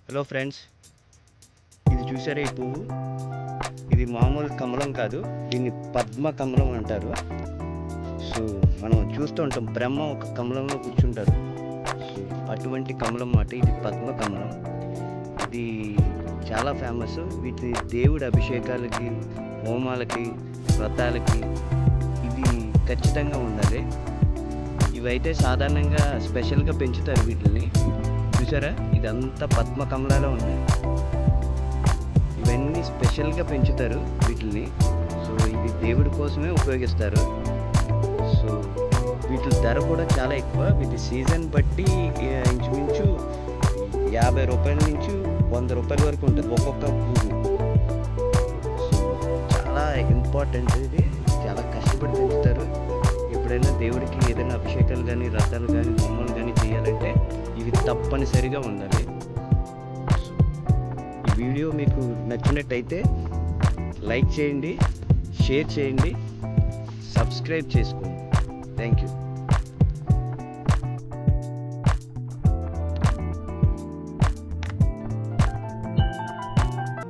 Hello friends, ఇది చూసారా ఈ పువ్వు? ఇది మామూలు కమలం కాదు, దీన్ని పద్మ కమలం అంటారు. సో మనం చూస్తూ ఉంటాం, బ్రహ్మ ఒక కమలంలో కూర్చుంటారు. సో అటువంటి కమలం మాట ఇది, పద్మ కమలం. ఇది చాలా ఫేమస్. వీటిని దేవుడి అభిషేకాలకి, హోమాలకి, వ్రతాలకి ఇది ఖచ్చితంగా ఉండాలి. ఇవైతే సాధారణంగా స్పెషల్గా పెంచుతారు వీటిని. చూసారా, ఇదంతా పద్మ కమలాలో ఉన్నాయి. ఇవన్నీ స్పెషల్గా పెంచుతారు వీటిని. సో ఇది దేవుడి కోసమే ఉపయోగిస్తారు. సో వీటి ధర కూడా చాలా ఎక్కువ. వీటి సీజన్ బట్టి ఇంచుమించు 50 రూపాయల నుంచి 100 రూపాయల వరకు ఉంటుంది ఒక్కొక్క పువ్వు. సో చాలా ఇంపార్టెంట్. ఇది చాలా కష్టపడి పెంచుతారు. ఎప్పుడైనా దేవుడికి ఏదైనా అభిషేకాలు కానీ, రథాలు కానీ, హోమాలు కానీ చేయాలంటే ఇవి తప్పనిసరిగా ఉండాలి. ఈ వీడియో మీకు నచ్చినట్టయితే లైక్ చేయండి, షేర్ చేయండి, సబ్స్క్రైబ్ చేసుకోండి. Thank you.